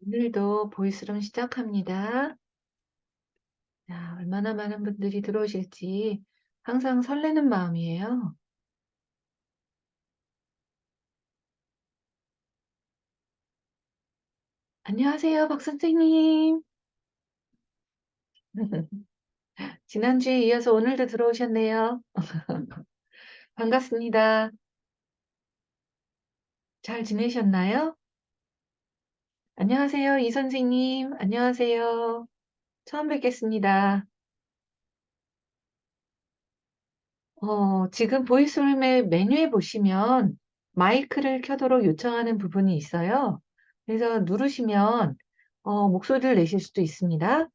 오늘도 보이스룸 시작합니다. 자, 얼마나 많은 분들이 들어오실지 항상 설레는 마음이에요. 안녕하세요, 박 선생님. 지난주에 이어서 오늘도 들어오셨네요. 반갑습니다. 잘 지내셨나요? 안녕하세요, 이 선생님. 안녕하세요. 처음 뵙겠습니다. 지금 보이스룸의 메뉴에 보시면 마이크를 켜도록 요청하는 부분이 있어요. 그래서 누르시면 목소리를 내실 수도 있습니다.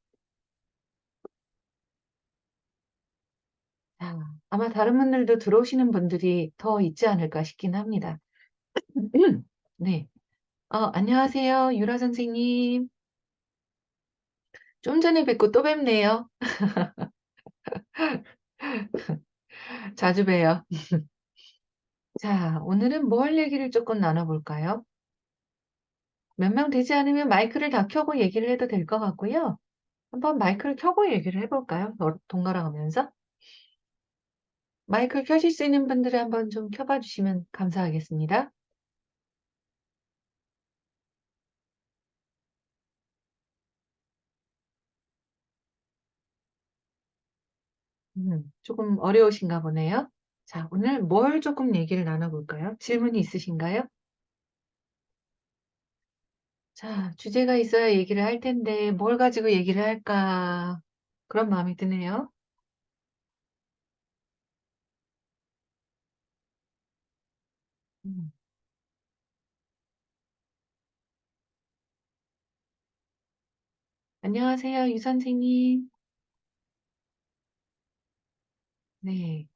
자, 아마 다른 분들도 들어오시는 분들이 더 있지 않을까 싶긴 합니다. 네. 안녕하세요, 유라 선생님. 좀 전에 뵙고 또 뵙네요. 자주 봬요. 자, 오늘은 뭐 할 얘기를 조금 나눠볼까요? 몇 명 되지 않으면 마이크를 다 켜고 얘기를 해도 될 것 같고요. 한번 마이크를 켜고 얘기를 해볼까요? 번갈아 가면서. 마이크를 켜실 수 있는 분들은 한번 좀 켜봐 주시면 감사하겠습니다. 조금 어려우신가 보네요. 자, 오늘 뭘 조금 얘기를 나눠볼까요? 질문이 있으신가요? 자, 주제가 있어야 얘기를 할 텐데 뭘 가지고 얘기를 할까 그런 마음이 드네요. 음. 안녕하세요, 유 선생님. 네.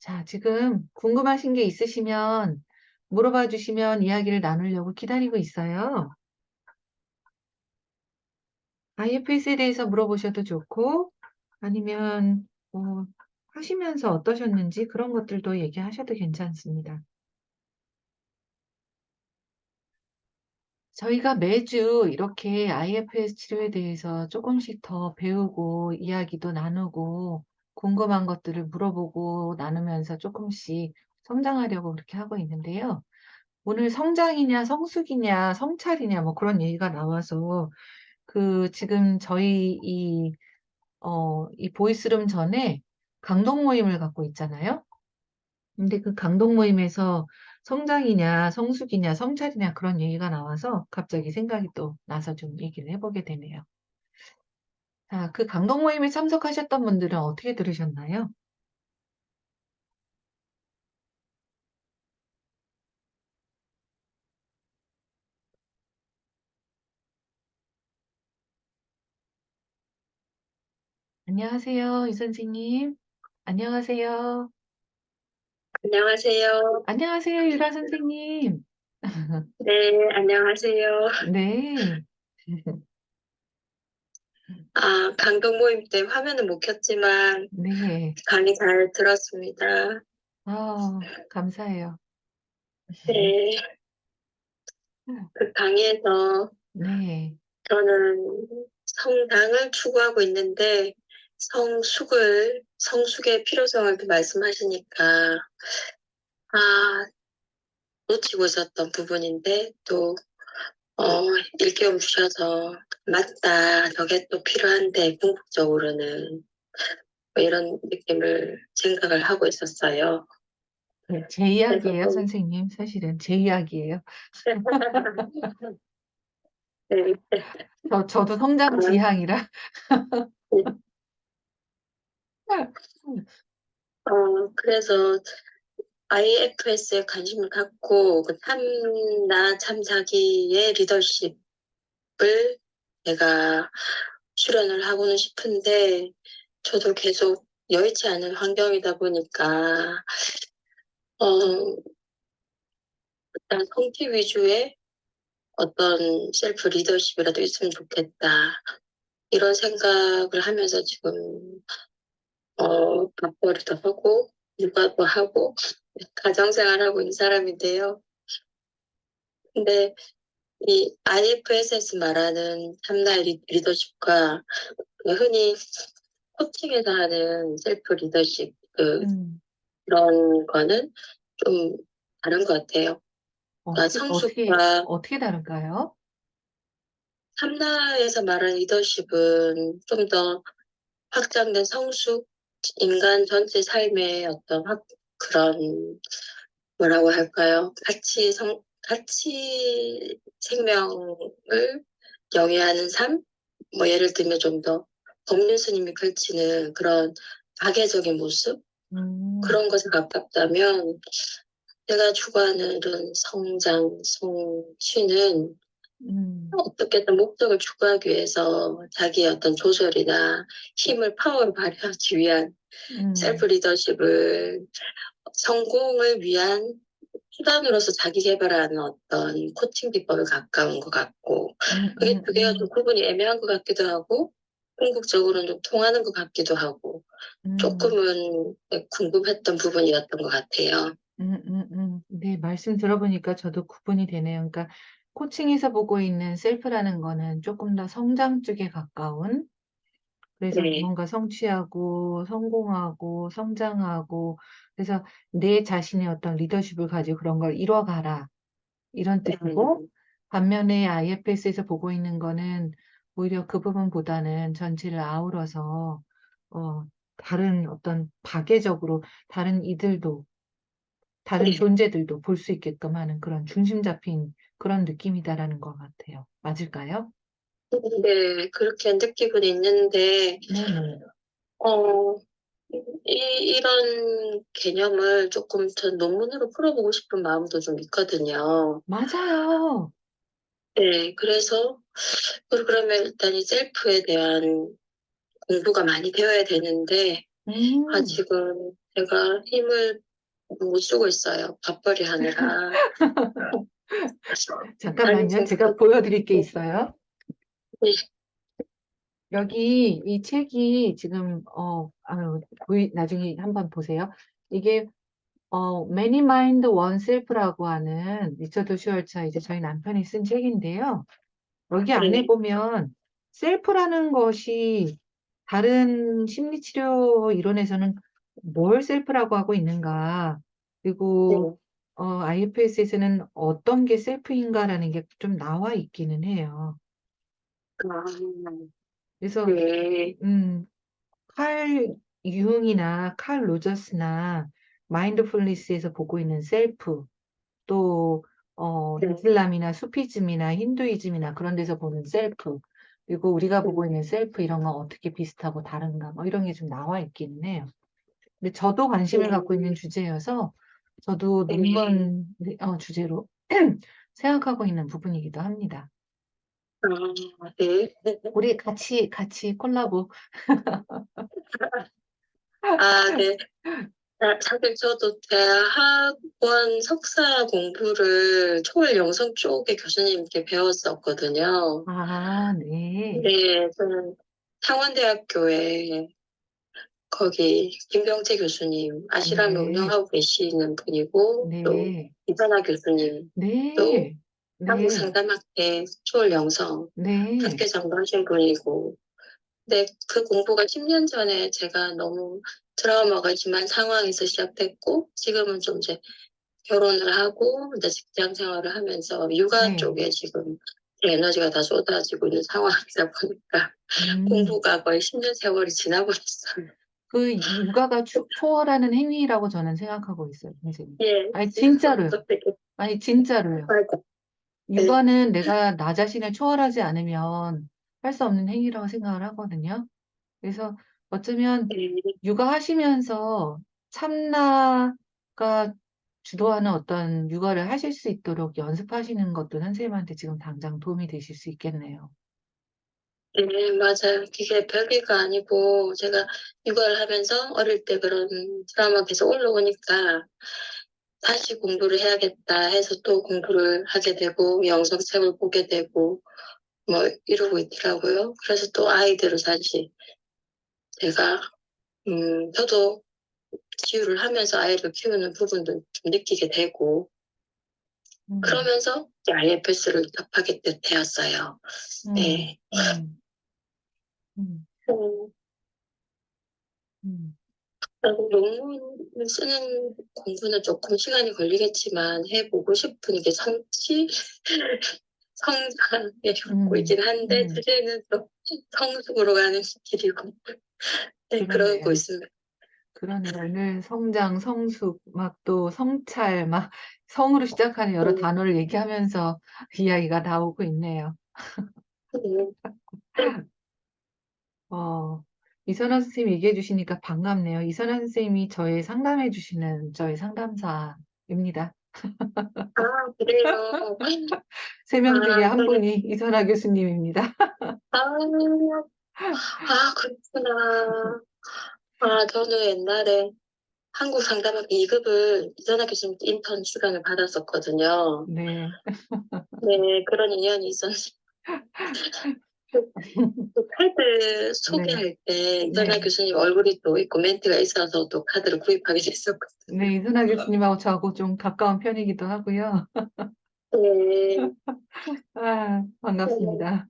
자, 지금 궁금하신 게 있으시면 물어봐 주시면 이야기를 나누려고 기다리고 있어요. IFS에 대해서 물어보셔도 좋고 아니면 하시면서 어떠셨는지 그런 것들도 얘기하셔도 괜찮습니다. 저희가 매주 이렇게 IFS 치료에 대해서 조금씩 더 배우고 이야기도 나누고 궁금한 것들을 물어보고 나누면서 조금씩 성장하려고 그렇게 하고 있는데요. 오늘 성장이냐 성숙이냐 성찰이냐 뭐 그런 얘기가 나와서 지금 저희 이 보이스룸 전에 강독 모임을 갖고 있잖아요. 근데 그 강독 모임에서 성장이냐 성숙이냐 성찰이냐 그런 얘기가 나와서 갑자기 생각이 또 나서 좀 얘기를 해보게 되네요. 자, 그 강독 모임에 참석하셨던 분들은 어떻게 들으셨나요? 안녕하세요, 이 선생님. 안녕하세요. 안녕하세요. 안녕하세요, 유라 선생님. 네, 안녕하세요. 네. 강동 모임 때 화면은 못 켰지만 네. 강의 잘 들었습니다. 감사해요. 네, 그 강의에서 네. 저는 성당을 추구하고 있는데 성숙의 필요성을 말씀하시니까 아, 놓치고 있었던 부분인데 또 일깨움 주셔서 맞다, 저게 또 필요한데 궁극적으로는 뭐 이런 느낌을 생각을 하고 있었어요. 네, 제 그래서 이야기예요, 좀, 선생님. 사실은 제 이야기예요. 네, 저도 성장 아, 지향이라. 그래서 IFS에 관심을 갖고 그 참나 참자기의 리더십을 내가 수련을 하고는 싶은데 저도 계속 여의치 않은 환경이다 보니까 어, 일단 성취 위주의 어떤 셀프 리더십이라도 있으면 좋겠다. 이런 생각을 하면서 지금 밥벌이도 하고 육아도 하고 가정생활하고 있는 사람인데요. 근데 이 IFSS 말하는 참나 리더십과 흔히 코칭에서 하는 셀프 리더십 음, 그런 거는 좀 다른 것 같아요. 그러니까 성숙과 어떻게 다른가요? 참나에서 말하는 리더십은 좀 더 확장된 성숙, 인간 전체 삶의 어떤 그런 뭐라고 할까요? 같이 생명을 영위하는 삶? 뭐 예를 들면 좀 더 법륜 스님이 펼치는 그런 가계적인 모습? 음, 그런 것에 가깝다면 제가 추구하는 이런 성장, 성취는 음, 어떻게든 목적을 추구하기 위해서 자기의 어떤 조절이나 힘을, 파워를 발휘하기 위한 셀프 음, 리더십을 성공을 위한 수단으로서 자기 개발하는 어떤 코칭 기법에 가까운 것 같고, 그게 두 개가 좀 음, 구분이 애매한 것 같기도 하고, 궁극적으로는 좀 통하는 것 같기도 하고, 음, 조금은 궁금했던 부분이었던 것 같아요. 네, 말씀 들어보니까 저도 구분이 되네요. 그러니까 코칭에서 보고 있는 셀프라는 거는 조금 더 성장 쪽에 가까운, 그래서 네. 뭔가 성취하고 성공하고 성장하고, 그래서 내 자신의 어떤 리더십을 가지고 그런 걸 이뤄가라, 이런 뜻이고, 음, 반면에 IFS에서 보고 있는 거는 오히려 그 부분보다는 전체를 아우러서 어, 다른 어떤 파괴적으로 다른 이들도, 다른 네. 존재들도 볼 수 있게끔 하는 그런 중심 잡힌 그런 느낌이다라는 것 같아요. 맞을까요? 네, 그렇게 느끼고는 있는데, 네네. 어, 이런 개념을 조금 더 논문으로 풀어보고 싶은 마음도 좀 있거든요. 맞아요. 네, 그래서, 그러면 일단 이 셀프에 대한 공부가 많이 되어야 되는데, 음, 아직은 제가 힘을 못 쓰고 있어요. 밥벌이 하느라. 아니, 잠깐만요. 진짜, 제가 보여드릴 게 있어요. 네, 여기 이 책이 지금 나중에 한번 보세요. 이게 Many Mind One Self라고 하는 리처드 슈얼차, 이제 저희 남편이 쓴 책인데요. 여기 안에 네, 보면 셀프라는 것이 다른 심리치료 이론에서는 뭘 셀프라고 하고 있는가, 네. 그리고 IFS에서는 어떤 게 셀프인가라는 게 좀 나와 있기는 해요. 아, 그래서 네, 음, 칼 융이나 칼 로저스나 마인드풀니스에서 보고 있는 셀프, 또 네, 이슬람이나 수피즘이나 힌두이즘이나 그런 데서 보는 셀프, 그리고 우리가 보고 있는 셀프, 이런 건 어떻게 비슷하고 다른가, 뭐 이런 게 좀 나와 있기는 해요. 근데 저도 관심을 갖고 있는 주제여서 저도 네. 논문 주제로 생각하고 있는 부분이기도 합니다. 아, 네. 우리 같이 콜라보. 아, 네. 사실 저도 대학원 석사 공부를 초월 영성 쪽에 교수님께 배웠었거든요. 아, 네. 네, 저는 창원대학교에 거기 김병재 교수님 아시라면 네. 운영하고 계시는 분이고 또 네. 이선화 교수님도 네. 한국 네. 상담학회 초월 영성 네. 학회장도 하신 분이고 근데 그 공부가 10년 전에 제가 너무 트라우마가 심한 상황에서 시작됐고 지금은 좀 이제 결혼을 하고 이제 직장 생활을 하면서 육아 네. 쪽에 지금 제 에너지가 다 쏟아지고 있는 상황이다 보니까 음. 공부가 거의 10년 세월이 지나버렸어요. 그 육아가 초월하는 행위라고 저는 생각하고 있어요, 선생님. 예, 아니, 진짜로요. 어떻게, 아니, 진짜로요. 아이고, 네, 육아는 내가 나 자신을 초월하지 않으면 할 수 없는 행위라고 생각을 하거든요. 그래서 어쩌면 네, 육아하시면서 참나가 주도하는 어떤 육아를 하실 수 있도록 연습하시는 것도 선생님한테 지금 당장 도움이 되실 수 있겠네요. 네, 맞아요. 이게 별개가 아니고 제가 육아를 하면서 어릴 때 그런 트라우마 계속 올라오니까 다시 공부를 해야겠다 해서 또 공부를 하게 되고 영성책을 보게 되고 뭐 이러고 있더라고요. 그래서 또 아이들을 사실 제가 저도 기유를 하면서 아이를 키우는 부분도 좀 느끼게 되고 음, 그러면서 IFS를 접하게 되었어요. 음, 네. 음, 음, 음, 음. 논문을 쓰는 공부는 조금 시간이 걸리겠지만 해보고 싶은 게 성취, 성장의 음, 욕구이긴 한데 음. 주제는 또 성숙으로 가는 길이고 네, 그러고 그러네요. 있습니다. 그러네요. 오늘 성장, 성숙, 막 또 성찰, 막 성으로 시작하는 여러 음, 단어를 얘기하면서 이야기가 나오고 있네요. 음, 어, 이선아 선생님 얘기해 주시니까 반갑네요. 이선아 선생님이 저의 상담해 주시는 저의 상담사입니다. 아, 그래요. 세 명 중에 아, 한 분이 이선아 교수님입니다. 아, 그렇구나. 아, 저는 옛날에 한국 상담학교 2급을 이전학 교수님 인턴 시간을 받았었거든요. 네. 네, 그런 인연이 있었는데, 그 카드 네. 소개할 때 이전학 네. 교수님 얼굴이 또 있고 멘트가 있어서 또 카드를 구입하게 네, 됐었거든요. 이선아 교수님하고 저하고 좀 가까운 편이기도 하고요. 네, 아, 어, 반갑습니다.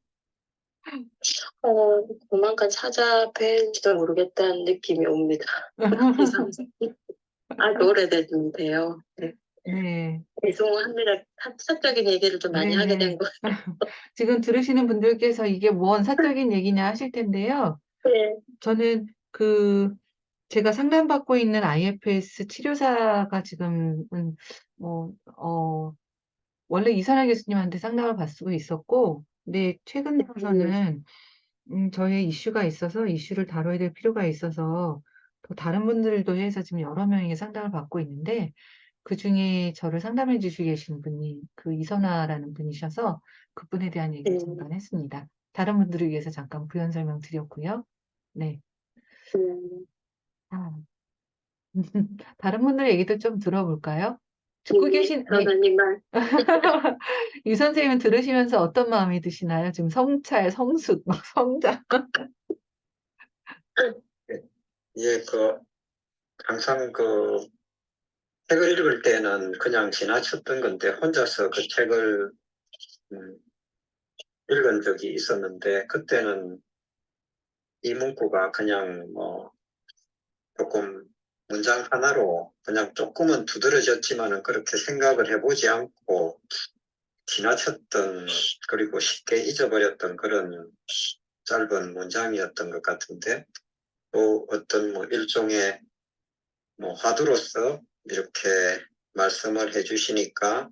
조만간 찾아뵐지도 모르겠다는 느낌이 옵니다. 이상, 아주 오래됐는데요. 네, 네. 죄송합니다. 사적인 얘기를 좀 많이 하게 된 네네. 것 지금 들으시는 분들께서 이게 뭔 사적인 얘기냐 하실 텐데요. 같아요. 저는 제가 상담받고 있는 IFS 치료사가 지금은, 뭐, 원래 이선아 교수님한테 상담을 받고 있었고, 근데 최근 네, 들어서는, 저의 이슈가 있어서 이슈를 다뤄야 될 필요가 있어서, 또 다른 분들도 해서 지금 여러 명에게 상담을 받고 있는데, 그 중에 저를 상담해 주시고 계신 분이 그 이선아라는 분이셔서 그분에 대한 얘기를 네, 잠깐 했습니다. 다른 분들을 위해서 잠깐 부연 설명 드렸고요. 네. 네. 아, 다른 분들 얘기도 좀 들어볼까요? 듣고 네, 계신, 네. 저는 이만, 이 선생님은 들으시면서 어떤 마음이 드시나요? 지금 성찰, 성숙, 막 성장. 예, 항상 책을 읽을 때는 그냥 지나쳤던 건데, 혼자서 그 책을, 음, 읽은 적이 있었는데, 그때는 이 문구가 그냥 조금 문장 하나로 그냥 조금은 두드러졌지만은 그렇게 생각을 해보지 않고 지나쳤던, 그리고 쉽게 잊어버렸던 그런 짧은 문장이었던 것 같은데, 또 어떤 일종의 화두로서 이렇게 말씀을 해주시니까,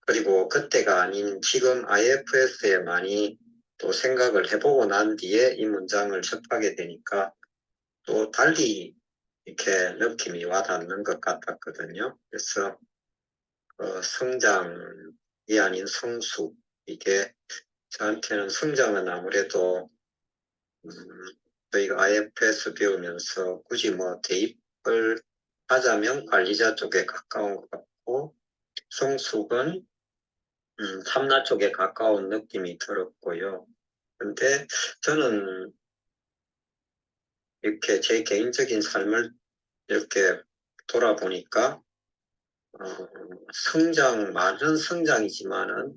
그리고 그때가 아닌 지금 IFS에 많이 또 생각을 해보고 난 뒤에 이 문장을 접하게 되니까 또 달리 이렇게 느낌이 와닿는 것 같았거든요. 그래서 성장이 아닌 성숙, 이게 저한테는 성장은 아무래도 음, 저희가 IFS 배우면서 굳이 대입을 하자면 관리자 쪽에 가까운 것 같고, 성숙은 삼라 쪽에 가까운 느낌이 들었고요. 근데 저는 이렇게 제 개인적인 삶을 이렇게 돌아보니까 어, 말은 성장이지만은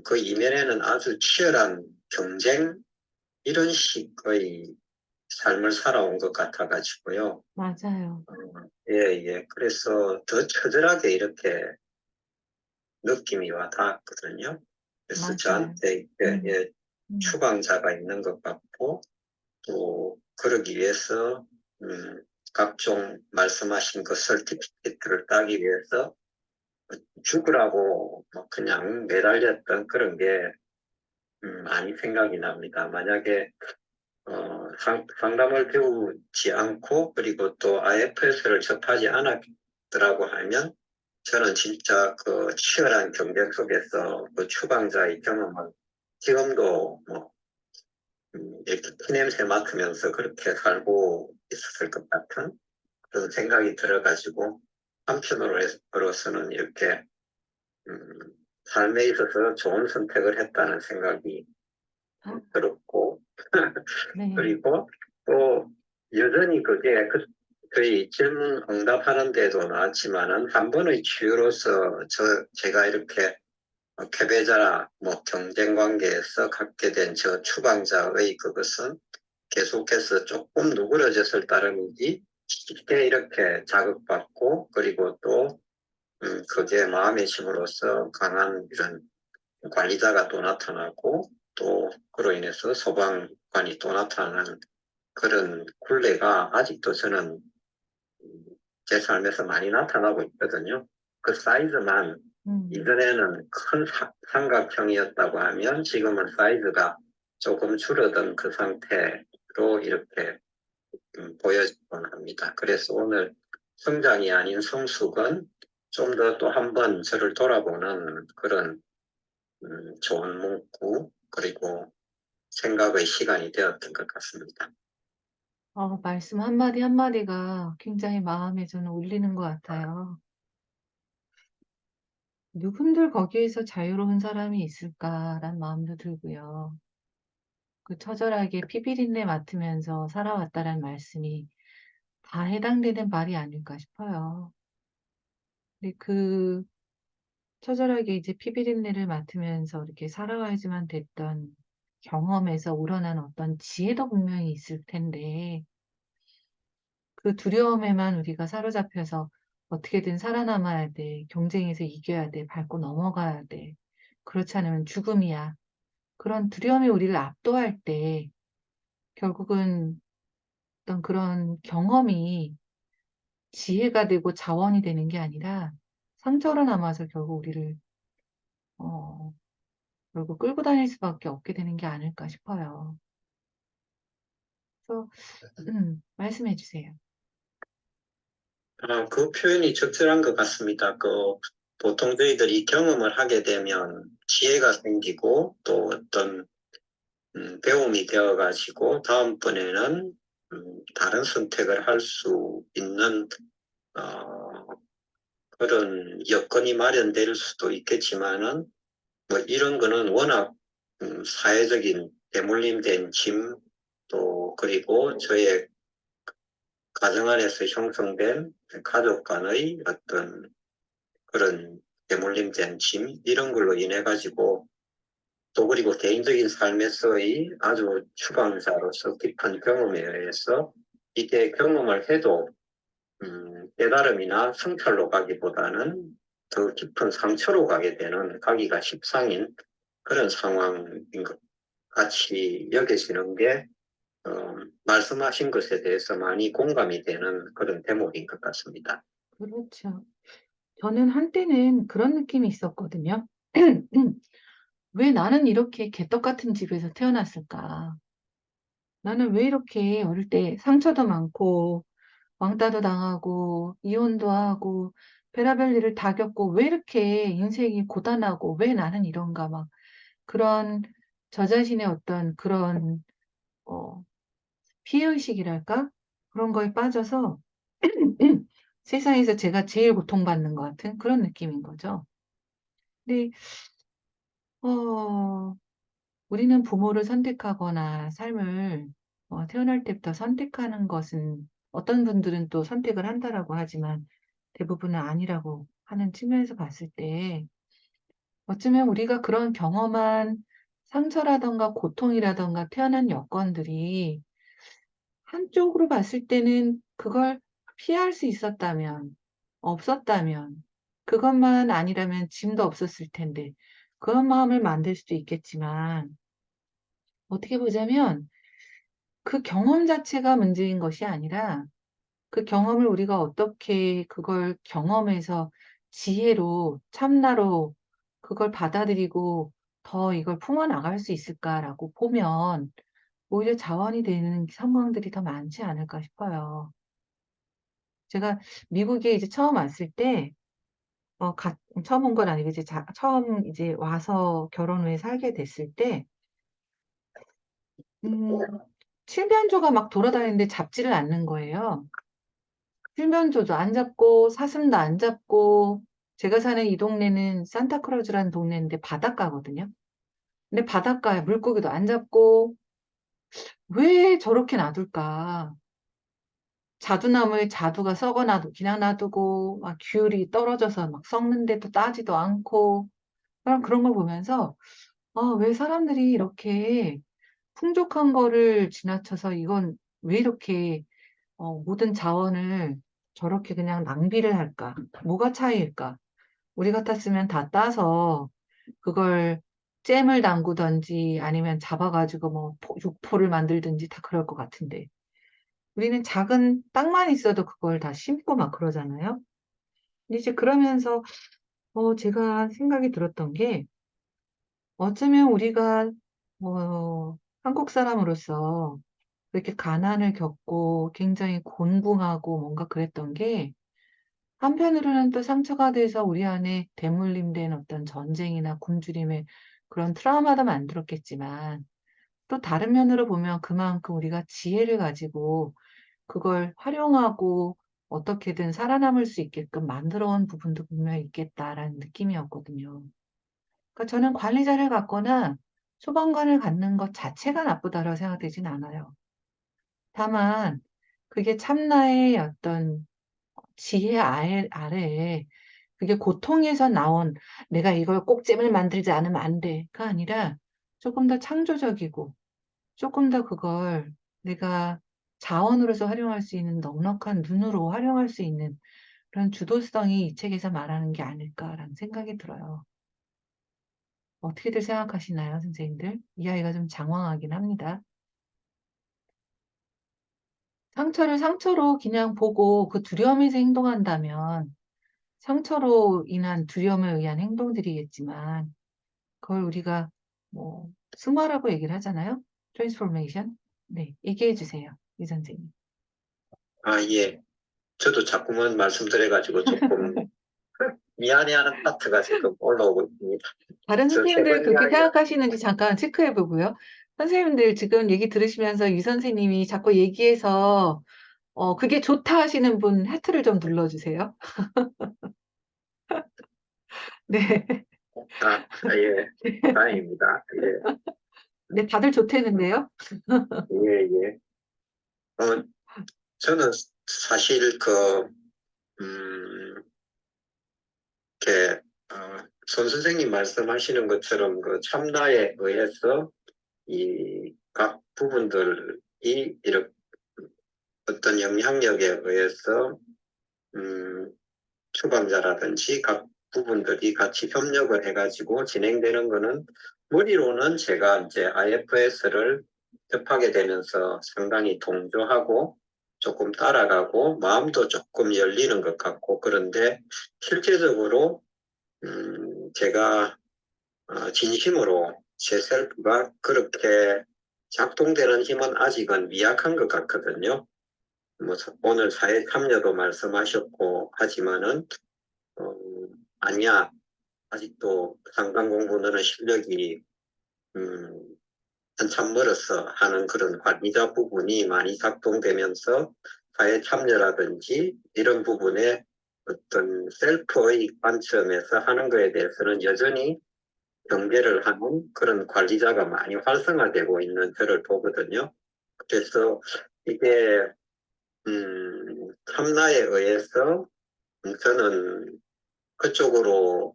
그 이면에는 아주 치열한 경쟁 이런 식의 삶을 살아온 것 같아가지고요. 맞아요. 예, 예. 그래서 더 처절하게 이렇게 느낌이 와 닿았거든요. 그래서 맞아요. 저한테 이렇게 음, 예, 음, 추방자가 있는 것 같고, 또 그러기 위해서 각종 말씀하신 그 설티피케이트를 따기 위해서 죽으라고 그냥 매달렸던 그런 게 많이 생각이 납니다. 만약에 상담을 배우지 않고 그리고 또 IFS를 접하지 않았더라고 하면 저는 진짜 그 치열한 경쟁 속에서 그 추방자의 경험을 지금도 이렇게 피냄새 맡으면서 그렇게 살고 있었을 것 같은 그런 생각이 들어가지고 한편으로서는 이렇게 음, 삶에 있어서 좋은 선택을 했다는 생각이 아, 들었고 네. 그리고 또 여전히 그게 저희 질문 응답하는 데도 나왔지만은 한 번의 치유로서 제가 이렇게 패배자, 경쟁 관계에서 갖게 된 저 추방자의 그것은 계속해서 조금 누그러졌을 따름이지 쉽게 이렇게 자극받고 그리고 또 그게 마음의 힘으로써 강한 이런 관리자가 또 나타나고 또 그로 인해서 소방관이 또 나타나는 그런 굴레가 아직도 저는 제 삶에서 많이 나타나고 있거든요. 그 사이즈만 이전에는 큰 삼각형이었다고 하면 지금은 사이즈가 조금 줄어든 그 상태로 이렇게 보여지곤 합니다. 그래서 오늘 성장이 아닌 성숙은 좀 더 또 한 번 저를 돌아보는 그런 좋은 문구 그리고 생각의 시간이 되었던 것 같습니다. 말씀 한마디 한마디가 굉장히 마음에 저는 울리는 것 같아요. 누군들 거기에서 자유로운 사람이 있을까라는 마음도 들고요. 그 처절하게 피비린내 맡으면서 살아왔다라는 말씀이 다 해당되는 말이 아닐까 싶어요. 근데 그 처절하게 이제 피비린내를 맡으면서 이렇게 살아와야지만 됐던 경험에서 우러난 어떤 지혜도 분명히 있을 텐데 그 두려움에만 우리가 사로잡혀서 어떻게든 살아남아야 돼. 경쟁에서 이겨야 돼. 밟고 넘어가야 돼. 그렇지 않으면 죽음이야. 그런 두려움이 우리를 압도할 때 결국은 어떤 그런 경험이 지혜가 되고 자원이 되는 게 아니라 상처로 남아서 결국 우리를 어, 결국 끌고 다닐 수밖에 없게 되는 게 아닐까 싶어요. 그래서 말씀해 주세요. 그 표현이 적절한 것 같습니다. 보통 저희들이 경험을 하게 되면 지혜가 생기고 또 어떤 배움이 되어가지고 다음번에는 다른 선택을 할 수 있는 그런 여건이 마련될 수도 있겠지만은 이런 거는 워낙 사회적인 대물림된 짐 또 그리고 저의 가정 안에서 형성된 가족 간의 어떤 그런 대물림된 짐 이런 걸로 인해 가지고 또 그리고 개인적인 삶에서의 아주 추방자로서 깊은 경험에 의해서 이게 경험을 해도 깨달음이나 성찰로 가기보다는 더 깊은 상처로 가기가 십상인 그런 상황인 것 같이 여겨지는 게 말씀하신 것에 대해서 많이 공감이 되는 그런 대목인 것 같습니다. 그렇죠. 저는 한때는 그런 느낌이 있었거든요. 왜 나는 이렇게 개떡 같은 집에서 태어났을까? 나는 왜 이렇게 어릴 때 상처도 많고 왕따도 당하고 이혼도 하고 별의별 일을 다 겪고 왜 이렇게 인생이 고단하고 왜 나는 이런가 막 그런 저 자신의 어떤 그런 어, 피해의식이랄까? 그런 거에 빠져서 세상에서 제가 제일 고통받는 것 같은 그런 느낌인 거죠. 근데 어, 우리는 부모를 선택하거나 삶을 태어날 때부터 선택하는 것은 어떤 분들은 또 선택을 한다라고 하지만 대부분은 아니라고 하는 측면에서 봤을 때 어쩌면 우리가 그런 경험한 상처라던가 고통이라던가 태어난 여건들이 한쪽으로 봤을 때는 그걸 피할 수 있었다면, 없었다면, 그것만 아니라면 짐도 없었을 텐데, 그런 마음을 만들 수도 있겠지만, 어떻게 보자면 그 경험 자체가 문제인 것이 아니라 그 경험을 우리가 어떻게 그걸 경험해서 지혜로, 참나로 그걸 받아들이고 더 이걸 품어나갈 수 있을까라고 보면 오히려 자원이 되는 상황들이 더 많지 않을까 싶어요. 제가 미국에 이제 처음 왔을 때, 처음 온 건 아니고 이제 처음 이제 와서 결혼 후에 살게 됐을 때, 음, 칠면조가 막 돌아다니는데 잡지를 않는 거예요. 칠면조도 안 잡고, 사슴도 안 잡고, 제가 사는 이 동네는 산타크루즈라는 동네인데 바닷가거든요. 근데 바닷가에 물고기도 안 잡고, 왜 저렇게 놔둘까? 자두나무에 자두가 썩어 놔도 그냥 놔두고, 막 귤이 떨어져서 막 썩는데도 따지도 않고, 그냥 그런 걸 보면서 왜 사람들이 이렇게 풍족한 거를 지나쳐서 이건 왜 이렇게 모든 자원을 저렇게 그냥 낭비를 할까? 뭐가 차이일까? 우리 같았으면 다 따서 그걸 잼을 담그든지 아니면 잡아가지고 뭐 육포를 만들든지 다 그럴 것 같은데 우리는 작은 땅만 있어도 그걸 다 심고 막 그러잖아요. 근데 이제 그러면서 제가 생각이 들었던 게 어쩌면 우리가 한국 사람으로서 그렇게 가난을 겪고 굉장히 곤궁하고 뭔가 그랬던 게 한편으로는 또 상처가 돼서 우리 안에 대물림된 어떤 전쟁이나 굶주림의 그런 트라우마도 만들었겠지만 또 다른 면으로 보면 그만큼 우리가 지혜를 가지고 그걸 활용하고 어떻게든 살아남을 수 있게끔 만들어 온 부분도 분명히 있겠다라는 느낌이었거든요. 그러니까 저는 관리자를 갖거나 소방관을 갖는 것 자체가 나쁘다고 생각되진 않아요. 다만 그게 참나의 어떤 지혜 아래에 그게 고통에서 나온 내가 이걸 꼭 잼을 만들지 않으면 안 돼가 아니라 조금 더 창조적이고 조금 더 그걸 내가 자원으로서 활용할 수 있는 넉넉한 눈으로 활용할 수 있는 그런 주도성이 이 책에서 말하는 게 아닐까라는 생각이 들어요. 어떻게들 생각하시나요, 선생님들? 이 아이가 좀 장황하긴 합니다. 상처를 상처로 그냥 보고 그 두려움에서 행동한다면 상처로 인한 두려움에 의한 행동들이겠지만 그걸 우리가 뭐 승화라고 얘기를 하잖아요. 트랜스포메이션. 네, 얘기해 주세요, 이 선생님. 예. 저도 자꾸만 말씀드려가지고 조금 미안해하는 파트가 지금 올라오고 있습니다. 다른 저 세 선생님들 번째 그렇게 아이가 생각하시는지 잠깐 체크해 보고요. 선생님들 지금 얘기 들으시면서 이 선생님이 자꾸 얘기해서 그게 좋다 하시는 분 하트를 좀 눌러주세요. 네. 예, 다행입니다. 예, 네, 다들 좋대는데요. 예, 예. 저는 사실 이렇게, 손 선생님 말씀하시는 것처럼 그 참나에 의해서 이 각 부분들이 이렇게 어떤 영향력에 의해서, 추방자라든지 각 부분들이 같이 협력을 해가지고 진행되는 거는 머리로는 제가 이제 IFS를 접하게 되면서 상당히 동조하고 조금 따라가고 마음도 조금 열리는 것 같고 그런데 실제적으로 제가 진심으로 제 셀프가 그렇게 작동되는 힘은 아직은 미약한 것 같거든요. 뭐 오늘 사회 참여도 말씀하셨고 하지만은 어, 아니야. 아직도 상당 공부 너는 실력이 음, 한참 멀었어 하는 그런 관리자 부분이 많이 작동되면서 사회 참여라든지 이런 부분에 어떤 셀프의 관점에서 하는 것에 대해서는 여전히 경계를 하는 그런 관리자가 많이 활성화되고 있는 저를 보거든요. 그래서 이게 참나에 의해서 저는 그쪽으로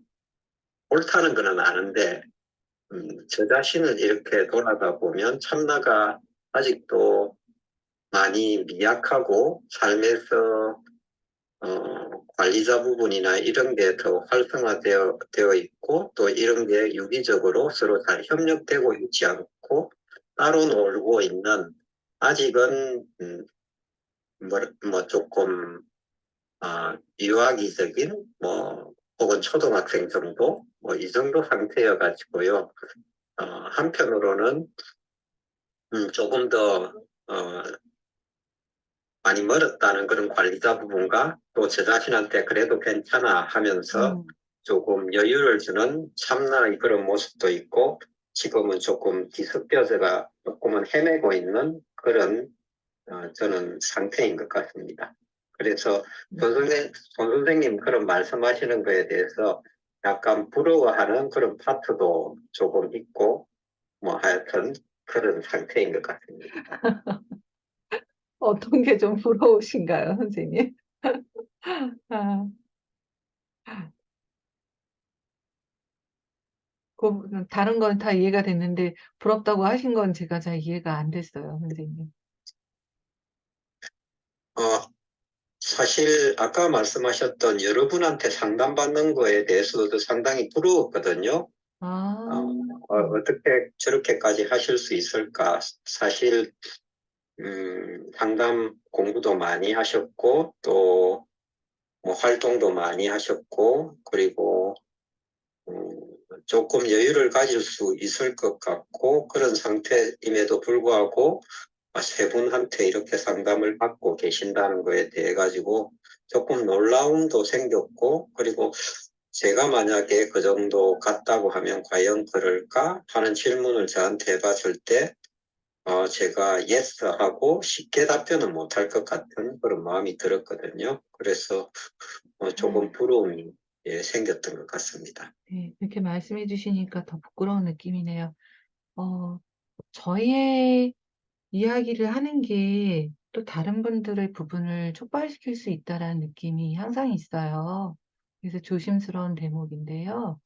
옳다는 거는 아는데 저 자신을 이렇게 돌아가 보면 참나가 아직도 많이 미약하고 삶에서 관리자 부분이나 이런 게 더 활성화되어 있고 또 이런 게 유기적으로 서로 잘 협력되고 있지 않고 따로 놀고 있는 아직은 뭐 조금 유아기적인 뭐 혹은 초등학생 정도 뭐 이 정도 상태여 가지고요. 한편으로는 조금 더 많이 멀었다는 그런 관리자 부분과 또 제 자신한테 그래도 괜찮아 하면서 조금 여유를 주는 참나의 그런 모습도 있고 지금은 조금 뒤섞여져가 조금은 헤매고 있는 그런 저는 상태인 것 같습니다. 그래서 손 선생님 그런 말씀하시는 거에 대해서 약간 부러워하는 그런 파트도 조금 있고 뭐 하여튼 그런 상태인 것 같습니다. 어떤 게 좀 부러우신가요, 선생님? 아, 다른 건 다 이해가 됐는데 부럽다고 하신 건 제가 잘 이해가 안 됐어요, 선생님. 어, 사실 아까 말씀하셨던 여러분한테 상담받는 거에 대해서도 상당히 부러웠거든요. 아, 어떻게 저렇게까지 하실 수 있을까? 사실 상담 공부도 많이 하셨고 또 뭐 활동도 많이 하셨고 그리고 음, 조금 여유를 가질 수 있을 것 같고 그런 상태임에도 불구하고 세 분한테 이렇게 상담을 받고 계신다는 거에 대해 가지고 조금 놀라움도 생겼고 그리고 제가 만약에 그 정도 같다고 하면 과연 그럴까 하는 질문을 저한테 해봤을 때 제가 yes 하고 쉽게 답변은 못할 것 같은 그런 마음이 들었거든요. 그래서 조금 부러움이 생겼던 것 같습니다. 네, 이렇게 말씀해 주시니까 더 부끄러운 느낌이네요. 저의 이야기를 하는 게 또 다른 분들의 부분을 촉발시킬 수 있다라는 느낌이 항상 있어요. 그래서 조심스러운 대목인데요.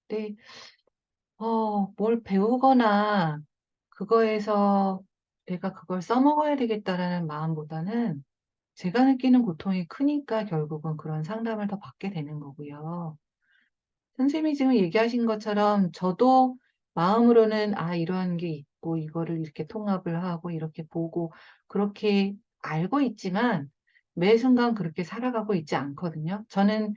네, 뭘 배우거나 그거에서 내가 그걸 써먹어야 되겠다라는 마음보다는 제가 느끼는 고통이 크니까 결국은 그런 상담을 더 받게 되는 거고요. 선생님이 지금 얘기하신 것처럼 저도 마음으로는 이런 게 있고 이거를 이렇게 통합을 하고 이렇게 보고 그렇게 알고 있지만 매 순간 그렇게 살아가고 있지 않거든요. 저는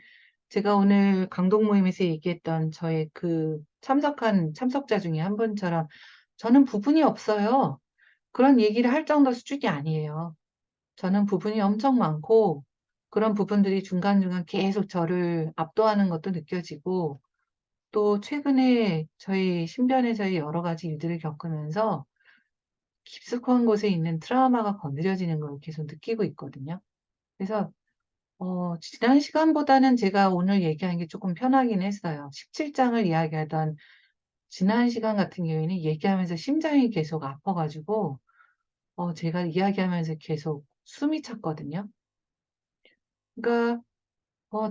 제가 오늘 강독 모임에서 얘기했던 저의 그 참석한 참석자 중에 한 분처럼 저는 부분이 없어요. 그런 얘기를 할 정도 수준이 아니에요. 저는 부분이 엄청 많고 그런 부분들이 중간중간 계속 저를 압도하는 것도 느껴지고 또 최근에 저희 신변에서의 여러 가지 일들을 겪으면서 깊숙한 곳에 있는 트라우마가 건드려지는 걸 계속 느끼고 있거든요. 그래서 지난 시간보다는 제가 오늘 얘기하는 게 조금 편하긴 했어요. 17장을 이야기하던 지난 시간 같은 경우에는 얘기하면서 심장이 계속 아파 가지고 제가 이야기하면서 계속 숨이 찼거든요. 그러니까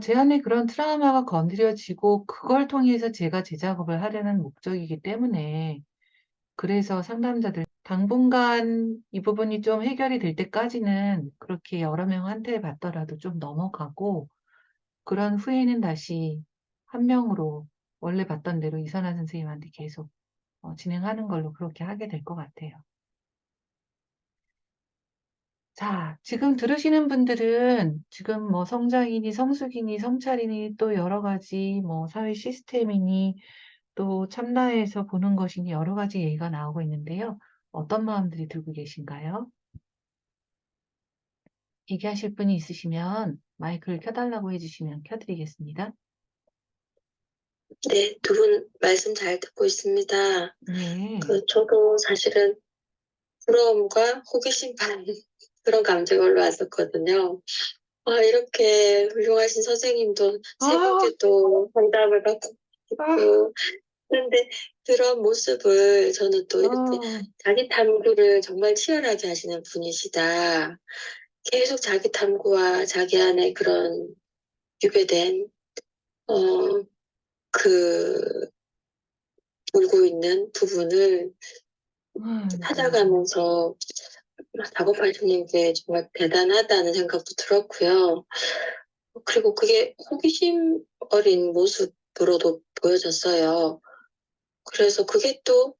제 안에 그런 트라우마가 건드려지고 그걸 통해서 제가 제 작업을 하려는 목적이기 때문에 그래서 상담자들 당분간 이 부분이 좀 해결이 될 때까지는 그렇게 여러 명한테 받더라도 좀 넘어가고 그런 후에는 다시 한 명으로 원래 받던 대로 이선아 선생님한테 계속 진행하는 걸로 그렇게 하게 될 것 같아요. 자, 지금 들으시는 분들은 지금 뭐 성장이니 성숙이니 성찰이니 또 여러 가지 뭐 사회 시스템이니 또 참나에서 보는 것이니 여러 가지 얘기가 나오고 있는데요. 어떤 마음들이 들고 계신가요? 얘기하실 분이 있으시면 마이크를 켜달라고 해주시면 켜드리겠습니다. 네, 두 분 말씀 잘 듣고 있습니다. 네. 저도 사실은 부러움과 호기심 반 그런 감정이 올라왔었거든요. 이렇게 훌륭하신 선생님도 세 아, 분께 또 상담을 받고 아, 있고, 그런데 그런 모습을 저는 또 이렇게 아, 자기 탐구를 정말 치열하게 하시는 분이시다. 계속 자기 탐구와 자기 안에 그런 유배된, 어, 그, 울고 있는 부분을 아이고. 찾아가면서 작업하시는 게 정말 대단하다는 생각도 들었고요. 그리고 그게 호기심 어린 모습으로도 보여졌어요. 그래서 그게 또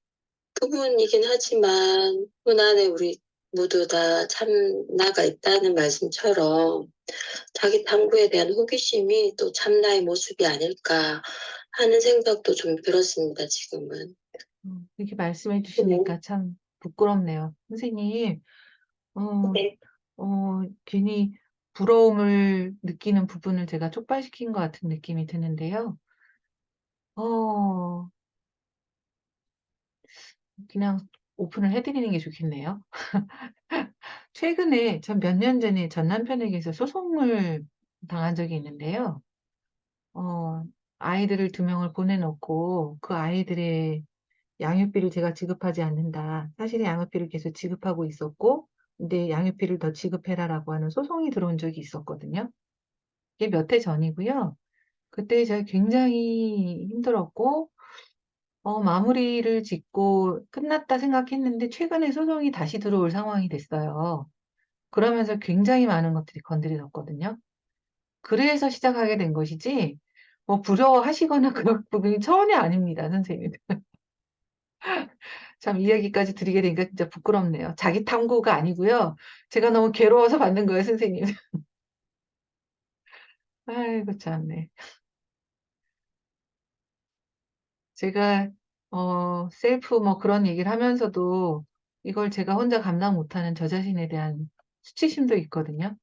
부분이긴 하지만 그 안에 우리 모두 다 참나가 있다는 말씀처럼 자기 탐구에 대한 호기심이 또 참나의 모습이 아닐까 하는 생각도 좀 들었습니다, 지금은. 이렇게 말씀해 네. 주시니까 참 부끄럽네요. 선생님, 어, 네. 괜히 부러움을 느끼는 부분을 제가 촉발시킨 것 같은 느낌이 드는데요. 어, 그냥 오픈을 해드리는 게 좋겠네요. 최근에 전 몇 년 전에 전 남편에게서 소송을 당한 적이 있는데요. 어, 아이들을 2명을 보내놓고 그 아이들의 양육비를 제가 지급하지 않는다. 사실은 양육비를 계속 지급하고 있었고, 근데 양육비를 더 지급해라라고 하는 소송이 들어온 적이 있었거든요. 이게 몇 해 전이고요. 그때 제가 굉장히 힘들었고, 마무리를 짓고 끝났다 생각했는데 최근에 소송이 다시 들어올 상황이 됐어요. 그러면서 굉장히 많은 것들이 건드려졌거든요. 그래서 시작하게 된 것이지, 부러워하시거나 그런 부분이 전혀 아닙니다, 선생님. 참 이야기까지 드리게 되니까 진짜 부끄럽네요. 자기 탐구가 아니고요. 제가 너무 괴로워서 받는 거예요, 선생님. 아이고, 참네. 제가, 셀프 그런 얘기를 하면서도 이걸 제가 혼자 감당 못하는 저 자신에 대한 수치심도 있거든요.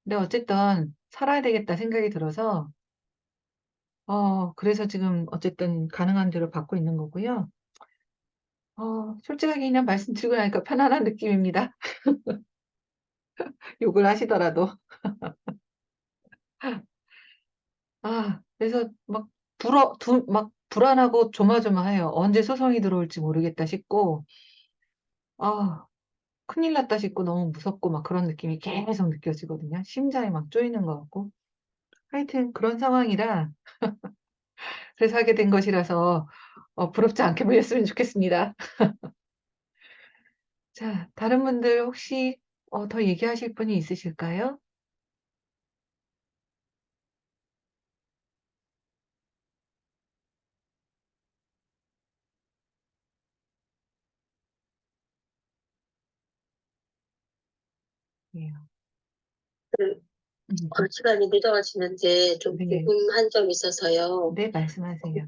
근데 어쨌든 살아야 되겠다 생각이 들어서, 그래서 지금 어쨌든 가능한 대로 받고 있는 거고요. 솔직하게 그냥 말씀드리고 나니까 편안한 느낌입니다. 욕을 하시더라도. 그래서 막 불안하고 조마조마해요. 언제 소송이 들어올지 모르겠다 싶고, 아, 큰일 났다 싶고 너무 무섭고 막 그런 느낌이 계속 느껴지거든요. 심장이 막 쪼이는 것 같고. 하여튼 그런 상황이라 그래서 하게 된 것이라서 부럽지 않게 보였으면 좋겠습니다. 자, 다른 분들 혹시 더 얘기하실 분이 있으실까요? 네. 그, 음. 시간이 늦어지는데 좀 네. 궁금한 점이 있어서요. 네, 말씀하세요.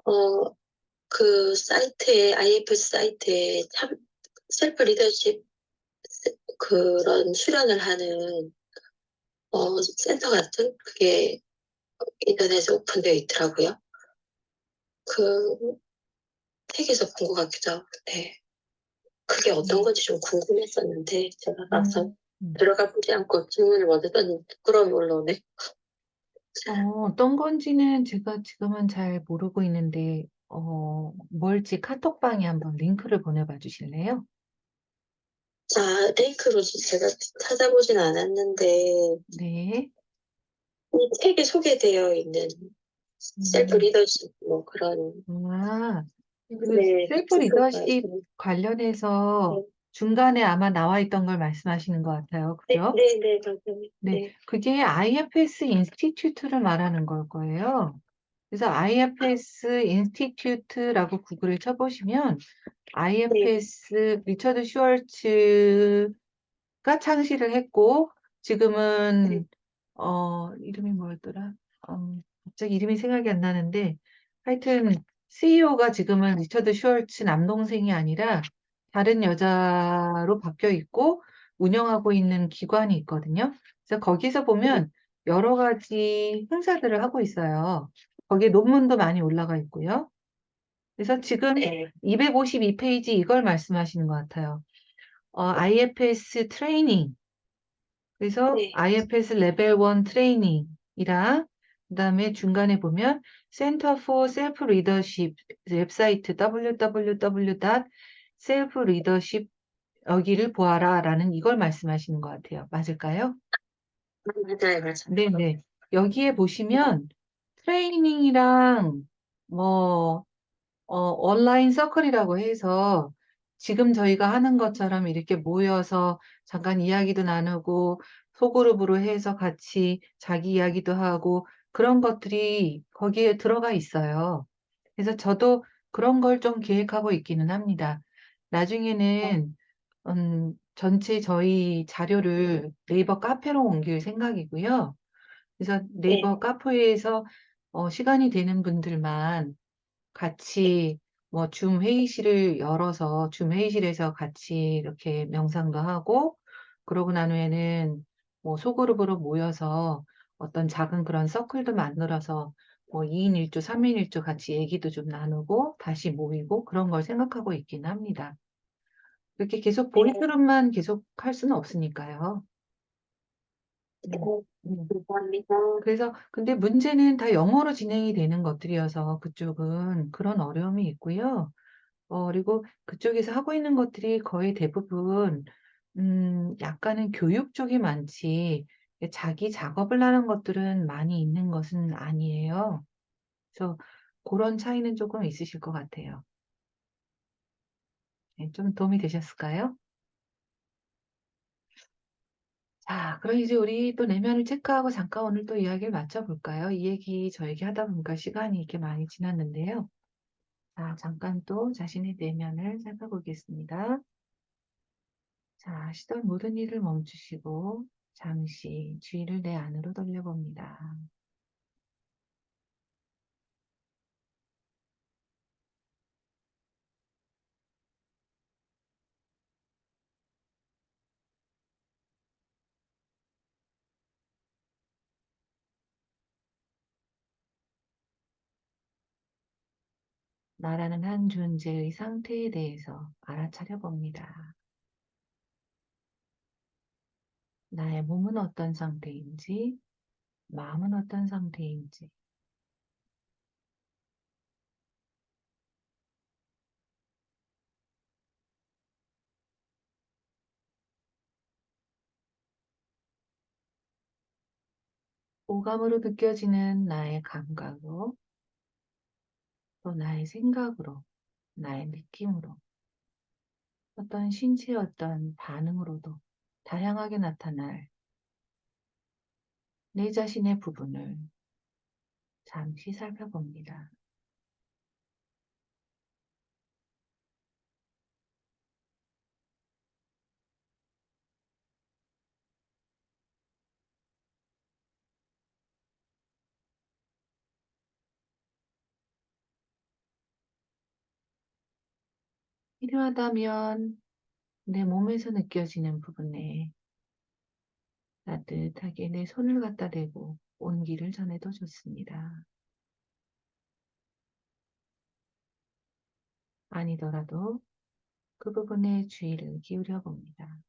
어, 그 사이트에, IF 사이트에 참, 셀프 리더십 그런 수련을 하는, 센터 같은 그게 인터넷에 오픈되어 있더라고요. 그 책에서 본 것 같기도 하고, 네. 그게 어떤 건지 좀 궁금했었는데, 제가 막상 음. 들어가 보지 않고 질문을 먼저 던진 부끄러움이 올라오네. 어떤 건지는 제가 지금은 잘 모르고 있는데, 뭘지 카톡방에 한번 링크를 보내봐 주실래요? 자, 링크로 제가 찾아보진 않았는데, 네. 이 책에 소개되어 있는 셀프 음. 리더십, 뭐 그런, 그 네, 셀프 지표가 리더십 있는. 관련해서 네, 중간에 아마 나와 있던 걸 말씀하시는 것 같아요. 네, 그죠? 네, 네, 맞아요. 네. 네, 그게 IFS 인스티튜트를 말하는 걸 거예요. 그래서 IFS 인스티튜트라고 구글에 쳐보시면 네, IFS 리처드 슈얼츠가 창시를 했고 네, 지금은 이름이 뭐였더라? 갑자기 이름이 생각이 안 나는데 하여튼 CEO가 지금은 리처드 슈얼츠 남동생이 아니라 다른 여자로 바뀌어 있고 운영하고 있는 기관이 있거든요. 그래서 거기서 보면 여러 가지 행사들을 하고 있어요. 거기에 논문도 많이 올라가 있고요. 그래서 지금 네, 252페이지 이걸 말씀하시는 것 같아요. IFS 트레이닝. 그래서 네, IFS 레벨 1 트레이닝이랑 그다음에 중간에 보면 Center for Self Leadership 웹사이트 www.selfleadership 여기를 보아라라는 이걸 말씀하시는 것 같아요. 맞을까요? 맞아요, 맞아요. 네네. 여기에 보시면 트레이닝이랑 뭐 온라인 서클이라고 해서 지금 저희가 하는 것처럼 이렇게 모여서 잠깐 이야기도 나누고 소그룹으로 해서 같이 자기 이야기도 하고 그런 것들이 거기에 들어가 있어요. 그래서 저도 그런 걸 좀 계획하고 있기는 합니다. 나중에는 전체 저희 자료를 네이버 카페로 옮길 생각이고요. 그래서 네, 네이버 카페에서 시간이 되는 분들만 같이 줌 회의실을 열어서 줌 회의실에서 같이 이렇게 명상도 하고 그러고 난 후에는 소그룹으로 모여서 어떤 작은 그런 서클도 만들어서 2인 1조, 3인 1조 같이 얘기도 좀 나누고 다시 모이고 그런 걸 생각하고 있긴 합니다. 그렇게 계속 네, 보이그룹만 계속 할 수는 없으니까요. 네, 음, 음. 감사합니다. 그래서 근데 문제는 다 영어로 진행이 되는 것들이어서 그쪽은 그런 어려움이 있고요. 그리고 그쪽에서 하고 있는 것들이 거의 대부분 약간은 교육 쪽이 많지 자기 작업을 하는 것들은 많이 있는 것은 아니에요. 그래서 그런 차이는 조금 있으실 것 같아요. 네, 좀 도움이 되셨을까요? 자, 그럼 이제 우리 또 내면을 체크하고 잠깐 오늘 또 이야기를 마쳐볼까요? 이 얘기 저 얘기 하다 보니까 시간이 이렇게 많이 지났는데요. 자, 잠깐 또 자신의 내면을 살펴보겠습니다. 자, 하시던 모든 일을 멈추시고 잠시 주의를 내 안으로 돌려봅니다. 나라는 한 존재의 상태에 대해서 알아차려 봅니다. 나의 몸은 어떤 상태인지, 마음은 어떤 상태인지, 오감으로 느껴지는 나의 감각으로, 또 나의 생각으로, 나의 느낌으로, 어떤 신체의 어떤 반응으로도 다양하게 나타날 내 자신의 부분을 잠시 살펴봅니다. 필요하다면 내 몸에서 느껴지는 부분에 따뜻하게 내 손을 갖다 대고 온기를 전해도 좋습니다. 아니더라도 그 부분에 주의를 기울여 봅니다.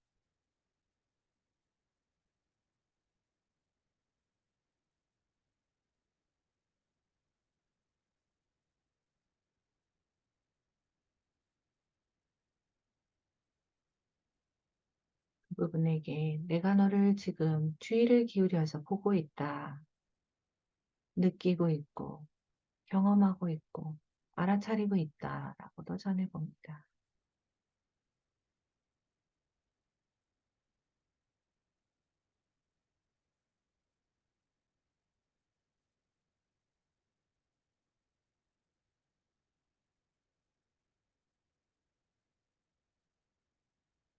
그 부분에게 내가 너를 지금 주의를 기울여서 보고 있다, 느끼고 있고, 경험하고 있고, 알아차리고 있다라고도 전해봅니다.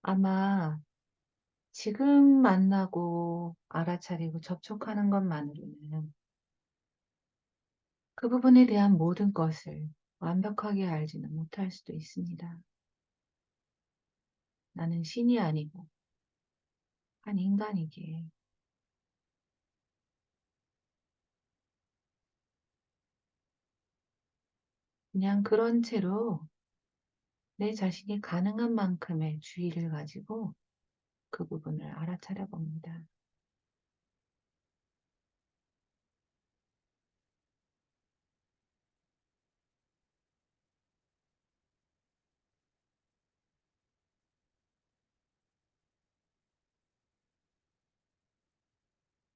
아마 지금 만나고 알아차리고 접촉하는 것만으로는 그 부분에 대한 모든 것을 완벽하게 알지는 못할 수도 있습니다. 나는 신이 아니고 한 인간이기에 그냥 그런 채로 내 자신이 가능한 만큼의 주의를 가지고 그 부분을 알아차려 봅니다.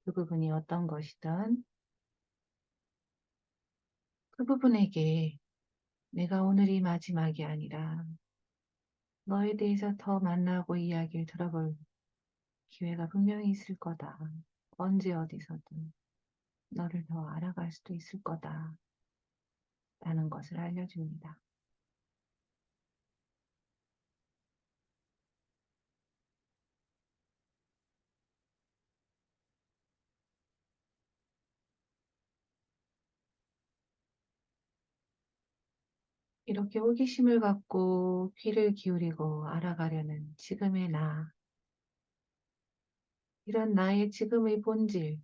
그 부분이 어떤 것이든 그 부분에게 내가 오늘이 마지막이 아니라 너에 대해서 더 만나고 이야기를 들어볼 기회가 분명히 있을 거다. 언제 어디서든 너를 더 알아갈 수도 있을 거다. 라는 것을 알려줍니다. 이렇게 호기심을 갖고 귀를 기울이고 알아가려는 지금의 나, 이런 나의 지금의 본질,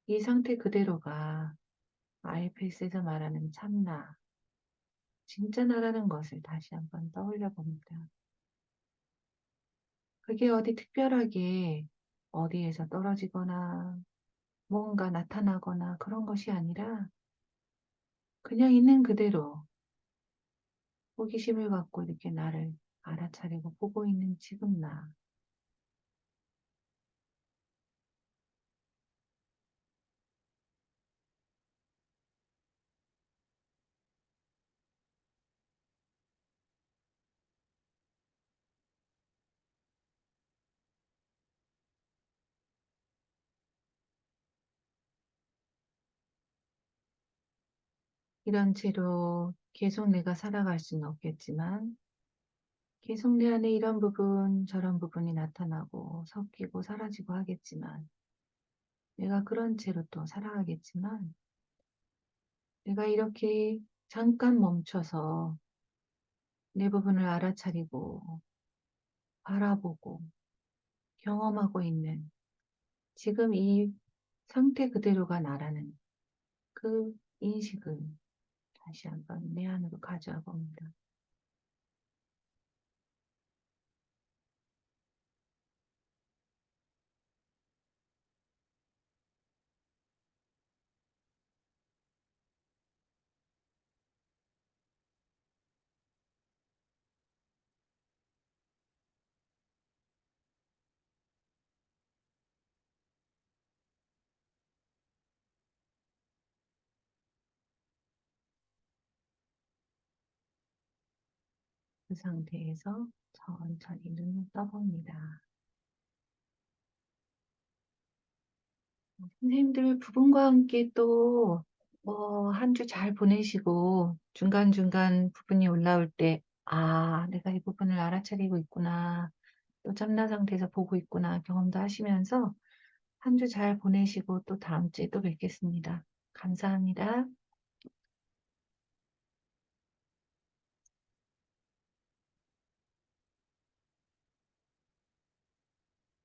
이 상태 그대로가 IFS에서 말하는 참나, 진짜 나라는 것을 다시 한번 떠올려 봅니다. 그게 어디 특별하게 어디에서 떨어지거나 뭔가 나타나거나 그런 것이 아니라 그냥 있는 그대로 호기심을 갖고 이렇게 나를 알아차리고 보고 있는 지금 나. 이런 채로 계속 내가 살아갈 수는 없겠지만 계속 내 안에 이런 부분 저런 부분이 나타나고 섞이고 사라지고 하겠지만 내가 그런 채로 또 살아가겠지만 내가 이렇게 잠깐 멈춰서 내 부분을 알아차리고 바라보고 경험하고 있는 지금 이 상태 그대로가 나라는 그 인식을 다시 한번 내 안으로 가져와 봅니다. 그 상태에서 천천히 눈을 떠봅니다. 선생님들 부분과 함께 또 한 주 잘 보내시고 중간중간 부분이 올라올 때 내가 이 부분을 알아차리고 있구나. 또 짬나 상태에서 보고 있구나. 경험도 하시면서 한 주 잘 보내시고 또 다음 주에 또 뵙겠습니다. 감사합니다.